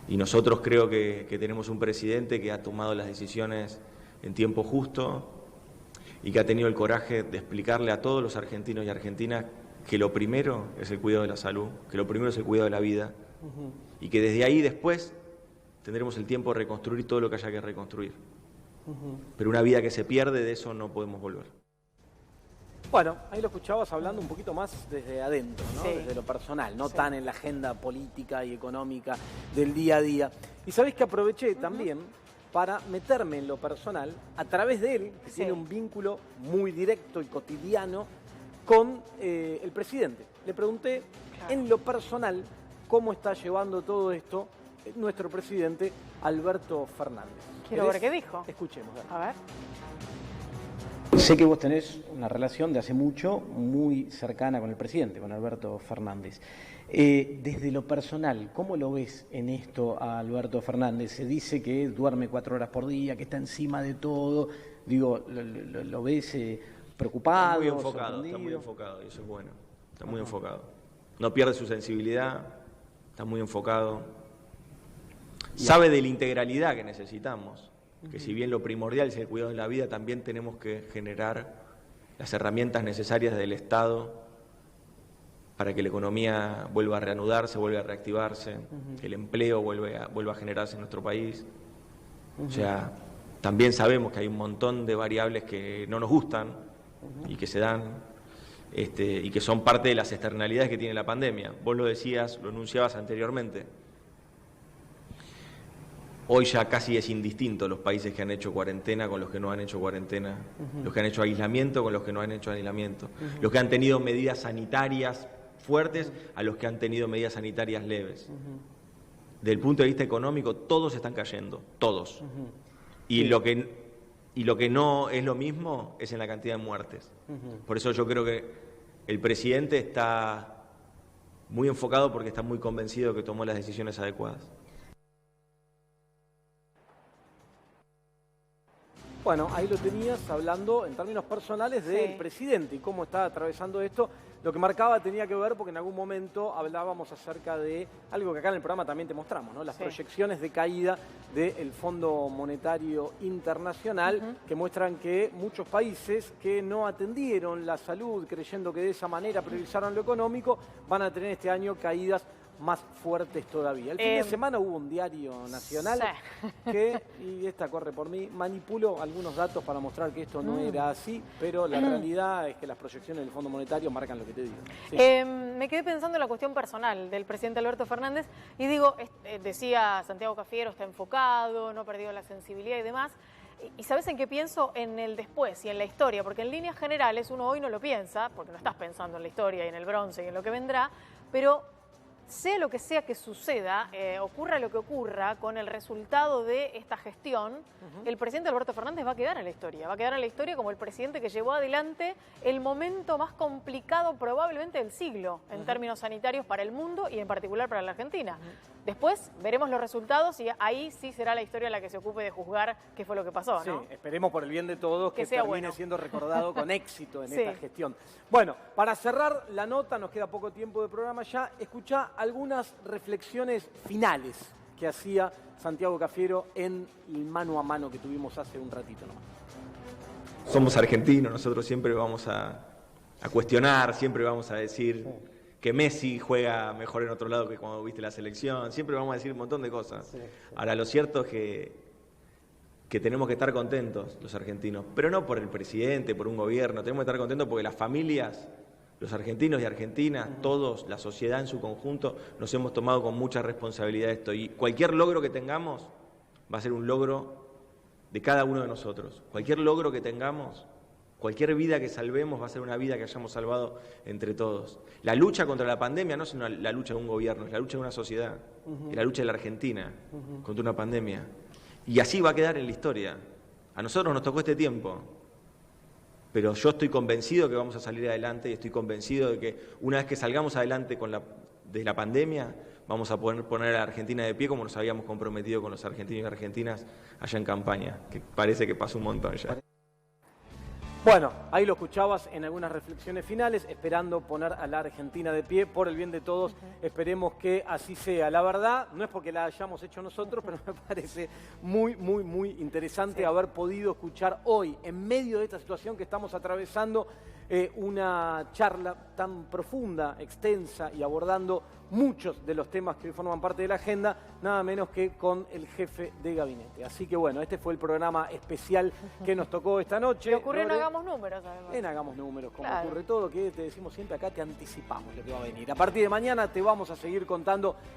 Y nosotros creo que tenemos un presidente que ha tomado las decisiones en tiempo justo y que ha tenido el coraje de explicarle a todos los argentinos y argentinas que lo primero es el cuidado de la salud, que lo primero es el cuidado de la vida, y que desde ahí después tendremos el tiempo de reconstruir todo lo que haya que reconstruir. Pero una vida que se pierde, de eso no podemos volver. Bueno, ahí lo escuchabas hablando un poquito más desde adentro, ¿no? Sí. Desde lo personal, no Sí. tan en la agenda política y económica del día a día. Y sabés que aproveché también para meterme en lo personal a través de él, que Sí. tiene un vínculo muy directo y cotidiano con el presidente. Le pregunté en lo personal cómo está llevando todo esto nuestro presidente Alberto Fernández. Quiero ver ¿Querés? qué dijo. Escuchemos. Dale. A ver. Sé que vos tenés una relación de hace mucho muy cercana con el presidente, con Alberto Fernández. Desde lo personal, ¿cómo lo ves en esto a Alberto Fernández? Se dice que duerme 4 horas por día, que está encima de todo. Digo, ¿lo ves preocupado? Está muy enfocado, y eso es bueno. Está muy enfocado. No pierde su sensibilidad, está muy enfocado. Sabe de la integralidad que necesitamos, que si bien lo primordial es el cuidado de la vida, también tenemos que generar las herramientas necesarias del Estado para que la economía vuelva a reanudarse, vuelva a reactivarse, que el empleo vuelva a generarse en nuestro país. O sea, también sabemos que hay un montón de variables que no nos gustan y que se dan y que son parte de las externalidades que tiene la pandemia. Vos lo decías, lo enunciabas anteriormente. Hoy ya casi es indistinto los países que han hecho cuarentena con los que no han hecho cuarentena, los que han hecho aislamiento con los que no han hecho aislamiento, los que han tenido medidas sanitarias fuertes a los que han tenido medidas sanitarias leves. Desde el punto de vista económico, todos están cayendo, todos. Y lo que no es lo mismo es en la cantidad de muertes. Por eso yo creo que el presidente está muy enfocado porque está muy convencido de que tomó las decisiones adecuadas. Bueno, ahí lo tenías hablando en términos personales del presidente y cómo está atravesando esto. Lo que marcaba tenía que ver porque en algún momento hablábamos acerca de algo que acá en el programa también te mostramos, ¿no? Las proyecciones de caída del Fondo Monetario Internacional que muestran que muchos países que no atendieron la salud creyendo que de esa manera priorizaron lo económico van a tener este año caídas más fuertes todavía. El fin de semana hubo un diario nacional que, y esta corre por mí, manipuló algunos datos para mostrar que esto no era así, pero la realidad es que las proyecciones del Fondo Monetario marcan lo que te digo. Sí. Me quedé pensando en la cuestión personal del presidente Alberto Fernández y digo, decía Santiago Cafiero, está enfocado, no ha perdido la sensibilidad y demás. ¿Y sabes en qué pienso? En el después y en la historia, porque en líneas generales uno hoy no lo piensa, porque no estás pensando en la historia y en el bronce y en lo que vendrá, pero sea lo que sea que suceda, ocurra lo que ocurra, con el resultado de esta gestión, el presidente Alberto Fernández va a quedar en la historia. Va a quedar en la historia como el presidente que llevó adelante el momento más complicado probablemente del siglo en términos sanitarios para el mundo y en particular para la Argentina. Después veremos los resultados y ahí sí será la historia la que se ocupe de juzgar qué fue lo que pasó, ¿no? Sí, esperemos por el bien de todos que sea termine bueno. siendo recordado con éxito en esta gestión. Bueno, para cerrar la nota, nos queda poco tiempo de programa ya, escuchá algunas reflexiones finales que hacía Santiago Cafiero en el mano a mano que tuvimos hace un ratito nomás. Somos argentinos, nosotros siempre vamos a cuestionar, siempre vamos a decir que Messi juega mejor en otro lado que cuando viste la selección, siempre vamos a decir un montón de cosas. Ahora, lo cierto es que tenemos que estar contentos los argentinos, pero no por el presidente, por un gobierno, tenemos que estar contentos porque las familias, los argentinos y argentinas, todos, la sociedad en su conjunto, nos hemos tomado con mucha responsabilidad esto y cualquier logro que tengamos va a ser un logro de cada uno de nosotros. Cualquier logro que tengamos, cualquier vida que salvemos va a ser una vida que hayamos salvado entre todos. La lucha contra la pandemia no es la lucha de un gobierno, es la lucha de una sociedad, es la lucha de la Argentina contra una pandemia. Y así va a quedar en la historia. A nosotros nos tocó este tiempo, pero yo estoy convencido que vamos a salir adelante y estoy convencido de que una vez que salgamos adelante de la pandemia, vamos a poder poner a la Argentina de pie como nos habíamos comprometido con los argentinos y argentinas allá en campaña, que parece que pasó un montón ya. Bueno, ahí lo escuchabas en algunas reflexiones finales, esperando poner a la Argentina de pie por el bien de todos. Esperemos que así sea. La verdad, no es porque la hayamos hecho nosotros, pero me parece muy, muy, muy interesante haber podido escuchar hoy, en medio de esta situación que estamos atravesando, una charla tan profunda, extensa y abordando muchos de los temas que hoy forman parte de la agenda, nada menos que con el jefe de gabinete. Así que bueno, este fue el programa especial que nos tocó esta noche. Que ocurrió en Hagamos Números, además. En Hagamos Números, como Claro. ocurre todo, que te decimos siempre acá, te anticipamos lo que va a venir. A partir de mañana te vamos a seguir contando